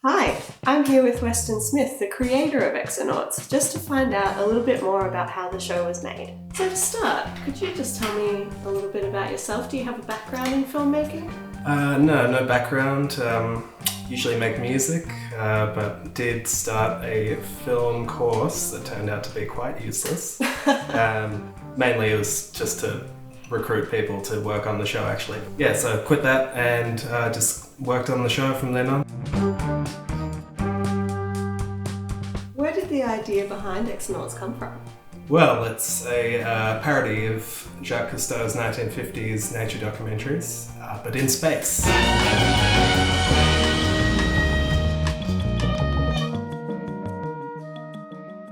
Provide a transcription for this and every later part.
Hi, I'm here with Weston Smith, the creator of Exonauts, just to find out a little bit more about how the show was made. So to start, could you just tell me a little bit about yourself? Do you have a background in filmmaking? No background. Usually make music, but did start a film course that turned out to be quite useless. Mainly it was just to recruit people to work on the show, actually. Yeah, so quit that and just worked on the show from then on. Where did the idea behind Exonauts come from? Well, it's a parody of Jacques Cousteau's 1950s nature documentaries, but in space.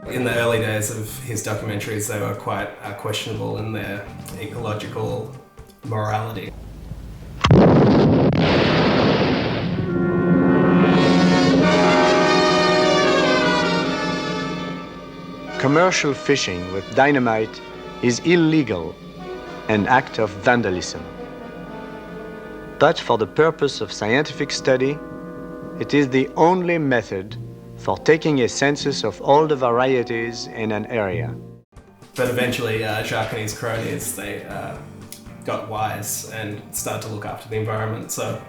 In the early days of his documentaries, they were quite questionable in their ecological morality. Commercial fishing with dynamite is illegal, an act of vandalism. But for the purpose of scientific study, it is the only method for taking a census of all the varieties in an area. But eventually, Jacques and his cronies, they got wise and started to look after the environment. So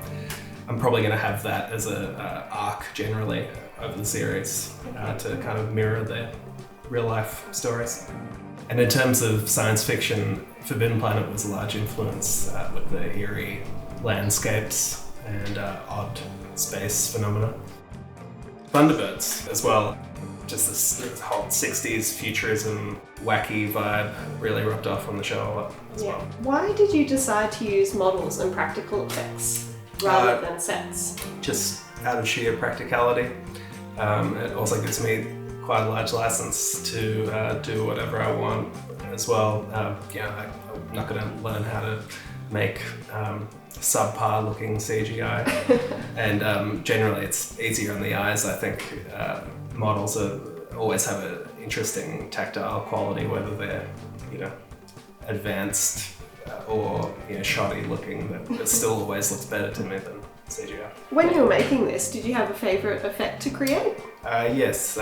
I'm probably going to have that as an arc generally over the series to kind of mirror their real-life stories. And in terms of science fiction, Forbidden Planet was a large influence with the eerie landscapes and odd space phenomena. Thunderbirds as well. Just this whole 60s futurism, wacky vibe really rubbed off on the show a lot as well. Why did you decide to use models and practical effects rather than sets? Just out of sheer practicality. It also gives me quite a large license to do whatever I want as well. I'm not going to learn how to make subpar looking CGI, and generally it's easier on the eyes. I think models always have an interesting tactile quality, whether they're advanced or shoddy looking, but it still always looks better to me than CGI. When you were making this, did you have a favourite effect to create? Yes,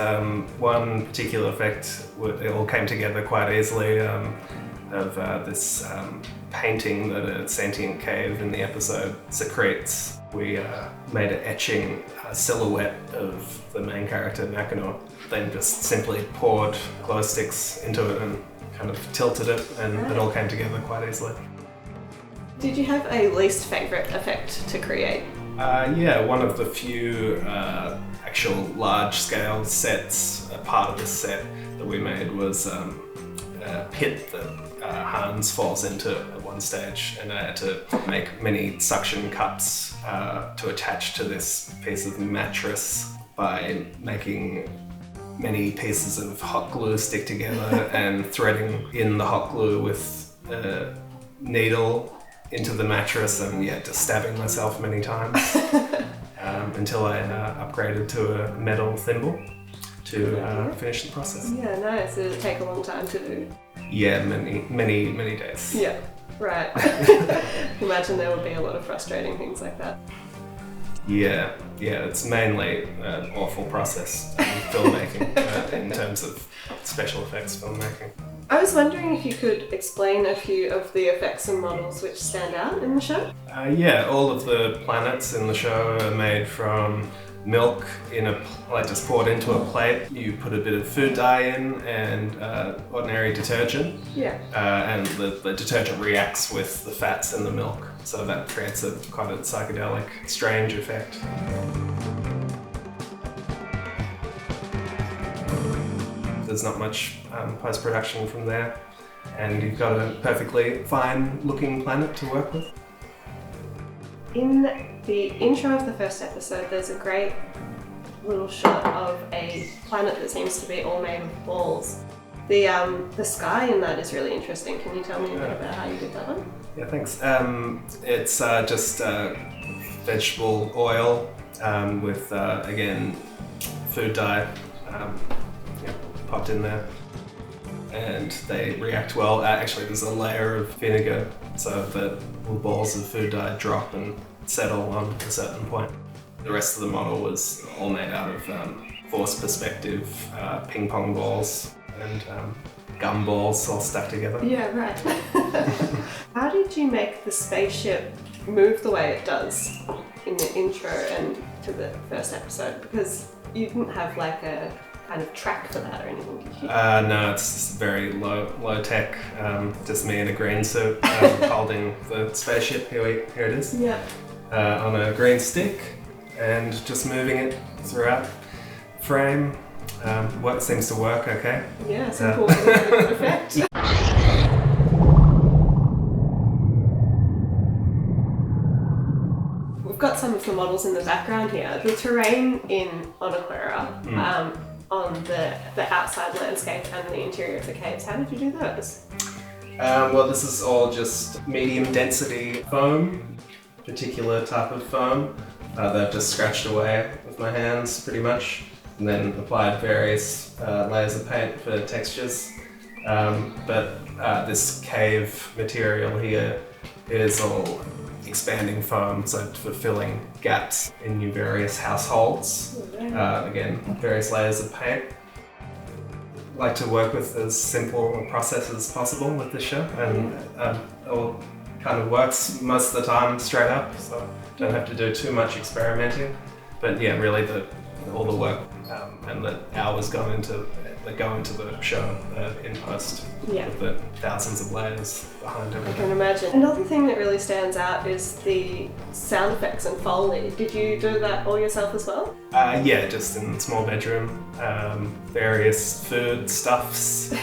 one particular effect, it all came together quite easily, of this painting that a sentient cave in the episode secretes. We made an etching silhouette of the main character, Mackinac, then just simply poured glow sticks into it and kind of tilted it, and it all came together quite easily. Did you have a least favourite effect to create? One of the few actual large-scale sets, a part of the set that we made was a pit that Hans falls into at one stage, and I had to make many suction cups to attach to this piece of mattress by making many pieces of hot glue stick together and threading in the hot glue with a needle into the mattress, and just stabbing myself many times until I upgraded to a metal thimble to finish the process. Yeah, nice. Did it take a long time to do? Yeah, many days. Yeah, right. Imagine there would be a lot of frustrating things like that. Yeah, it's mainly an awful process filmmaking in terms of special effects filmmaking. I was wondering if you could explain a few of the effects and models which stand out in the show? All of the planets in the show are made from milk just poured into a plate. You put a bit of food dye in and ordinary detergent. Yeah. And the detergent reacts with the fats in the milk, so that creates quite a psychedelic, strange effect. There's not much post-production from there, and you've got a perfectly fine-looking planet to work with. In the intro of the first episode, there's a great little shot of a planet that seems to be all made of balls. The sky in that is really interesting. Can you tell me a bit about how you did that one? Yeah, thanks. It's just vegetable oil with, again, food dye popped in there. And they react well. Actually, there's a layer of vinegar so that little balls of food dye drop and settle on a certain point. The rest of the model was all made out of force perspective ping pong balls and gum balls all stuck together. Yeah, right. How did you make the spaceship move the way it does in the intro and to the first episode? Because you didn't have like a kind of track for that or anything, did you? No, it's just very low tech. Just me in a green suit holding the spaceship. Here it is. Yeah. On a green stick and just moving it throughout frame. What seems to work okay. Yeah, simple and a good effect. We've got some of the models in the background here. The terrain in Onaquera, on the outside landscape and the interior of the caves, how did you do those? Well, this is all just medium density foam, particular type of foam that I've just scratched away with my hands pretty much, and then applied various layers of paint for textures. But this cave material here is all expanding foam, so for filling gaps in your various households. Again, various layers of paint. Like to work with as simple a process as possible with this show, and it all kind of works most of the time straight up, so don't have to do too much experimenting. But yeah, really all the work and the hours go into the show in post, with the thousands of layers behind I everything. can imagine. Another thing that really stands out is the sound effects and Foley. Did you do that all yourself as well? Yeah, just in a small bedroom, various food stuffs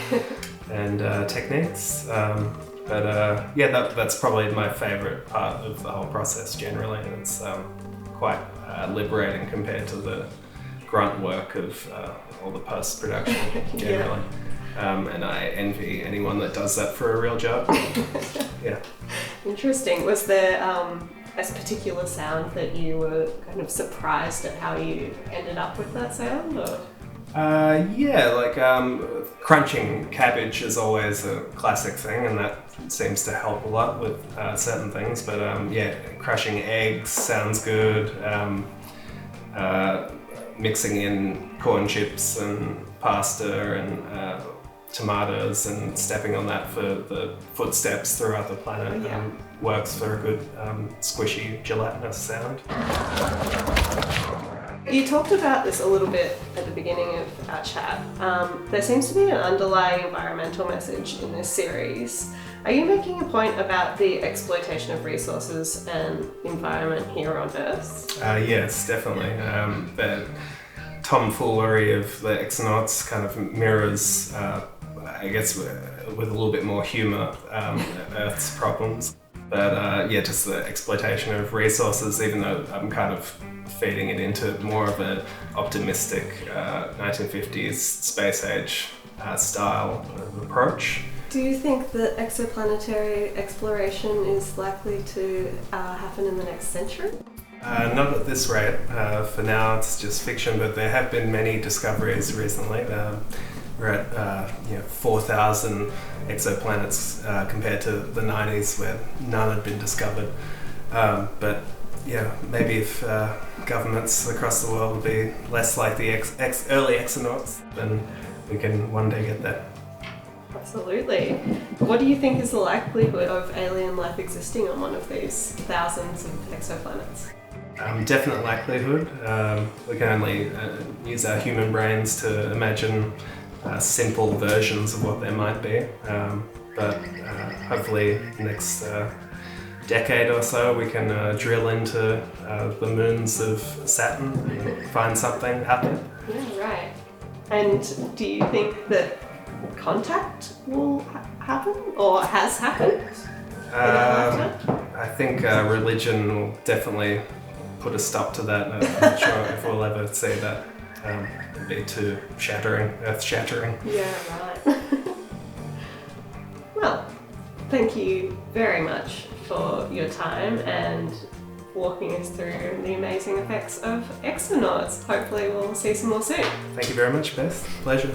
and techniques. But that's probably my favourite part of the whole process generally. It's quite liberating compared to the grunt work of all the post-production generally. And I envy anyone that does that for a real job. Yeah. Interesting. Was there a particular sound that you were kind of surprised at how you ended up with that sound? Or? Crunching cabbage is always a classic thing, and that seems to help a lot with certain things. But crushing eggs sounds good. Mixing in corn chips and pasta and tomatoes and stepping on that for the footsteps throughout the planet works for a good squishy, gelatinous sound. You talked about this a little bit at the beginning of our chat. There seems to be an underlying environmental message in this series. Are you making a point about the exploitation of resources and environment here on Earth? Yes, definitely. The tomfoolery of the Exonauts kind of mirrors, I guess, with a little bit more humour, Earth's problems. But just the exploitation of resources, even though I'm kind of feeding it into more of an optimistic 1950s space age style of approach. Do you think that exoplanetary exploration is likely to happen in the next century? Not at this rate. For now, it's just fiction, but there have been many discoveries recently. We're at 4,000 exoplanets compared to the 90s where none had been discovered. But maybe if governments across the world would be less like the early Exonauts, then we can one day get there. Absolutely. What do you think is the likelihood of alien life existing on one of these thousands of exoplanets? Definite likelihood. We can only use our human brains to imagine simple versions of what there might be. But hopefully next decade or so we can drill into the moons of Saturn and find something out there. Yeah, right. And do you think that contact will happen or has happened? I think religion will definitely put a stop to that. I'm not sure if we'll ever see that. It'd be too earth-shattering. Yeah, right. Well, thank you very much for your time and walking us through the amazing effects of Exonauts. Hopefully we'll see some more soon. Thank you very much, Beth. Pleasure.